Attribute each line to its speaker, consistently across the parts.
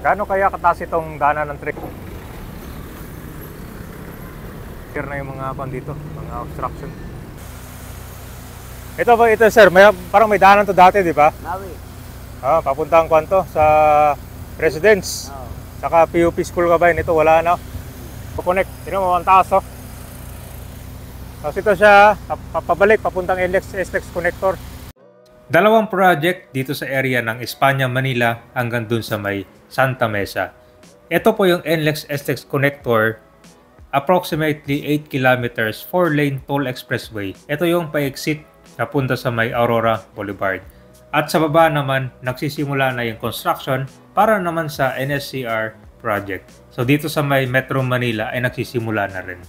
Speaker 1: Gaano kaya kataas itong daanan ng trek? Clear na yung mga dito, mga obstruction. Ito ba ito sir, parang may daanan to dati, di ba?
Speaker 2: Nawi.
Speaker 1: Papuntang kwanto sa Residence.
Speaker 2: Oo.
Speaker 1: Saka PUP School ka ba yun? Ito wala na. Connect. Tignan mo, ang taas oh. Tapos ito siya, pabalik, papuntang SLEX connector. Dalawang project dito sa area ng Espanya, Manila hanggang dun sa may Santa Mesa. Ito po yung NLEX SLEX connector, approximately 8 kilometers, 4-lane toll expressway. Ito yung pa-exit napunta sa may Aurora Boulevard. At sa baba naman, nagsisimula na yung construction para naman sa NSCR project. So dito sa may Metro Manila ay nagsisimula na rin.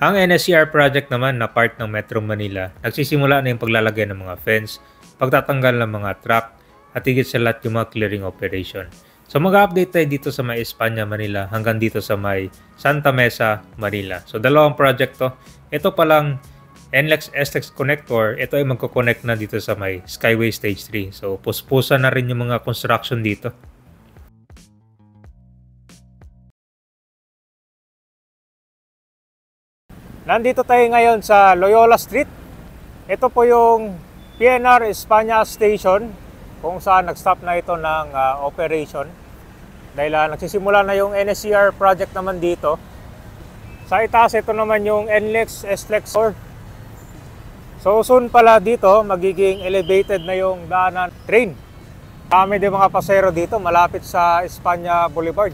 Speaker 1: Ang NSCR project naman na part ng Metro Manila, nagsisimula na yung paglalagay ng mga fence, pagtatanggal ng mga truck, at higit sa lahat yung mga clearing operation. So mag-update tayo dito sa may Espanya, Manila hanggang dito sa may Santa Mesa, Manila. So dalawang project to. Ito palang NLEX SLEX connector, ito ay magko-connect na dito sa may Skyway Stage 3. So puspusan na rin yung mga construction dito. Nandito tayo ngayon sa Loyola Street. Ito po yung PNR Espanya Station kung saan nag-stop na ito ng operation. Dahil nagsisimula na yung NSCR project naman dito. Sa itaas ito naman yung NLEX SLEX. So soon pala dito magiging elevated na yung daanan train. Kami din mga pasero dito malapit sa Espanya Boulevard.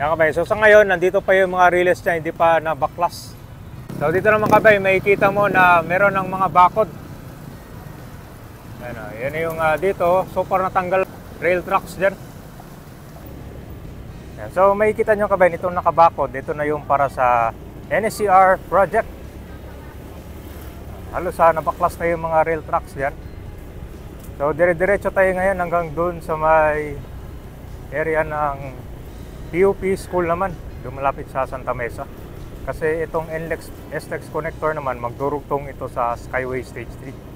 Speaker 1: Yan kabay. So sa ngayon, nandito pa yung mga relays niya, hindi pa nabaklas. So dito naman kabay, makikita mo na meron ng mga bakod. Yan yung dito, super natanggal rail tracks dyan. Yan. So makikita nyo kabay, itong nakabakod, ito na yung para sa NSCR project. Halos nabaklas na yung mga rail tracks dyan. So dire-diretso tayo ngayon hanggang dun sa may area ng PUP School naman, lumalapit sa Santa Mesa. Kasi itong NLEX SLEX connector naman, magdurugtong ito sa Skyway Stage 3.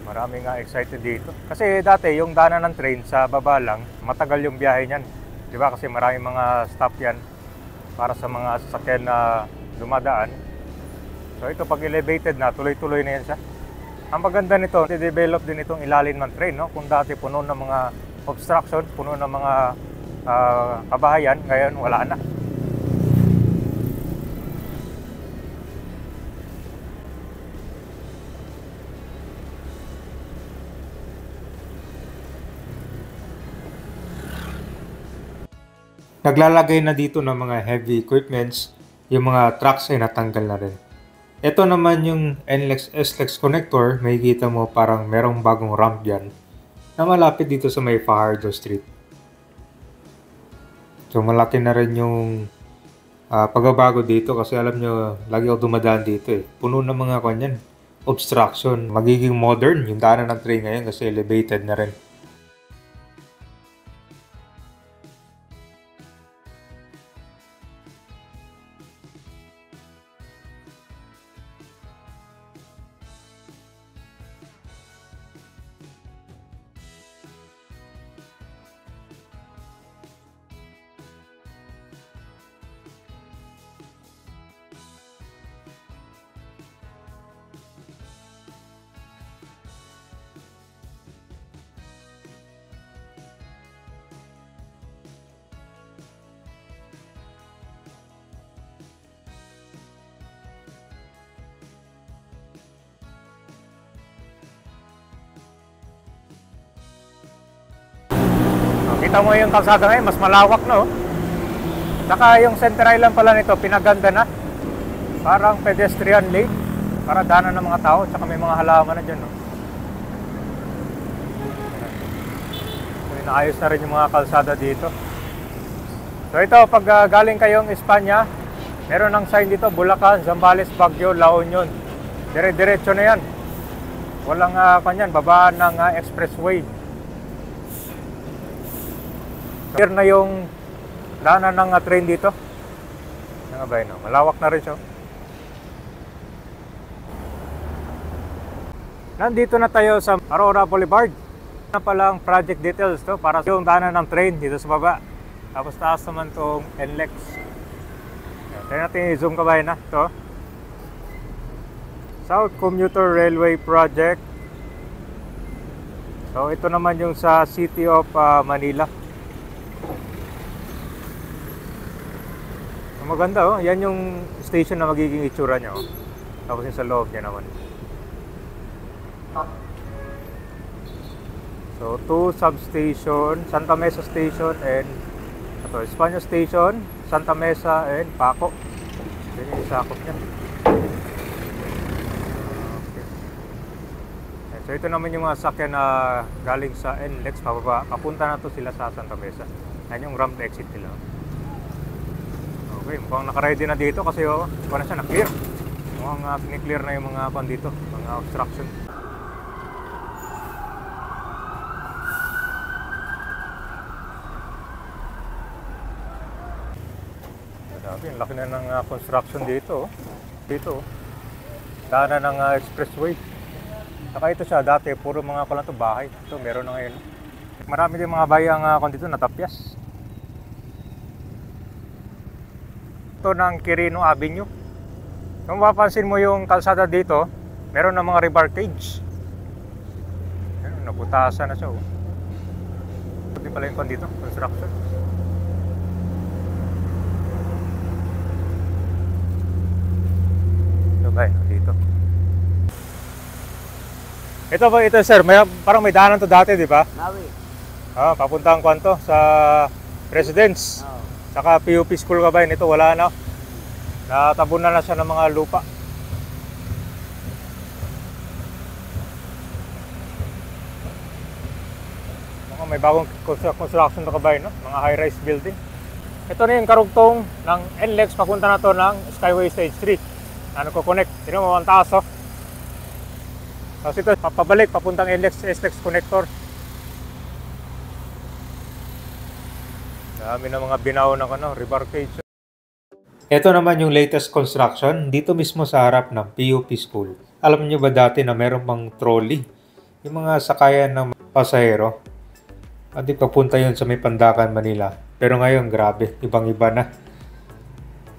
Speaker 1: Marami nga excited dito. Kasi dati yung daanan ng train sa baba lang, matagal yung biyahe niyan. Di ba? Kasi maraming mga stop yan para sa mga sasakyan na dumadaan. So ito pag elevated na, tuloy-tuloy na yan siya. Ang maganda nito, i-develop din itong ilalim ng train, no? Kung dati puno ng mga obstruction, puno ng mga kabahayan, ngayon wala na. Naglalagay na dito ng mga heavy equipments, yung mga trucks ay natanggal na rin. Ito naman yung NLEX SLEX connector, makikita mo parang merong bagong ramp dyan na malapit dito sa may Fajardo Street. So malaki na rin yung pagbabago dito kasi alam nyo, lagi ako dumadaan dito eh. Puno ng mga kanyan, obstruction. Magiging modern yung daanan ng train ngayon kasi elevated na rin. Kita mo yung kalsada ngayon, mas malawak na oh. Saka yung center island pala nito, pinaganda na. Parang pedestrian lane, para daanan ng mga tao, tsaka may mga halaman na dyan oh. So, inaayos na rin yung mga kalsada dito. So ito, pag galing kayong Espanya, meron ng sign dito, Bulacan, Zambales, Baguio, La Union. Dire-diretso na yan. Walang kanyan, babaan ng expressway. Clear na yung daanan ng train dito. Malawak na rin siya. Nandito na tayo sa Aurora Boulevard. Na palang project details to para yung daanan ng train dito sa baba. Tapos taas naman tong NLEX. Tayo natin i-zoom kabay na to. South Commuter Railway Project. So ito naman yung sa City of Manila. So, maganda oh. Yan yung station na magiging itsura niya oh. Tapos yung sa loob niya naman. So, 2 substation, Santa Mesa Station and Espanya Station, Santa Mesa and Paco. Yan yung isakop niya. Okay. So, ito naman yung mga sakyan na galing sa NLEX pababa. Papunta na to sila sa Santa Mesa. Yan yung ramp exit nila. Okay, mukhang nakaready na dito kasi kuha na siya, na-clear. Mukhang kini-clear na yung mga dito, mga obstruction. Ang laki na ng construction dito. Dito. Daanan ng expressway. Saka ito siya, dati puro mga lang to bahay. Ito meron na ngayon. Marami din mga bayang dito natapyas. Ito ng Quirino Avenue. Kung mapapansin mo yung kalsada dito, meron na mga rebarcage. Ayan, nabutasan na siya. Ito pala yung dito, construction. Dito. Ito sir, parang may daanan to dati, di ba?
Speaker 2: Nawi.
Speaker 1: Papuntang kwanto sa residence.
Speaker 2: Oh.
Speaker 1: Saka PUP school ka ba? Ito wala na. Natabunan na siya ng mga lupa. May bagong construction na kabay, no? Mga high-rise building. Ito na yung karugtong ng NLEX papunta na to ng Skyway Stage 3. Ano ko connect? Tino mo ang taas oh. Tapos ito papabalik papuntang NLEX connector. Dami na mga binaw ng rebarcage. Ito naman yung latest construction dito mismo sa harap ng PUP School. Alam niyo ba dati na meron pang trolley? Yung mga sakayan ng pasahero. At papunta yun sa may Pandacan, Manila. Pero ngayon grabe, ibang-iba na.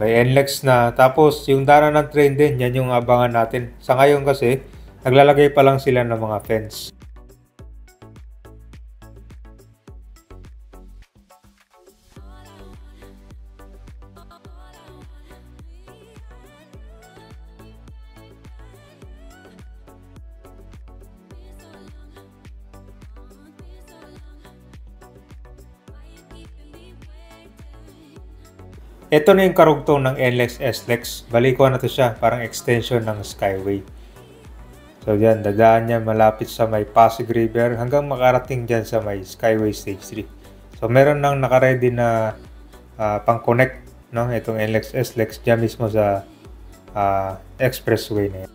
Speaker 1: May NLEX na. Tapos yung daanan ng train din, yan yung abangan natin. Sa ngayon kasi, naglalagay pa lang sila ng mga fence. Ito na yung karugtong ng NLEX SLEX. Balikuan na to siya, parang extension ng Skyway. So dyan, dadaan niya malapit sa may Pasig River hanggang makarating dyan sa may Skyway Stage 3. So meron nang nakaready na pang-connect, no? Itong NLEX SLEX dyan mismo sa expressway na yan.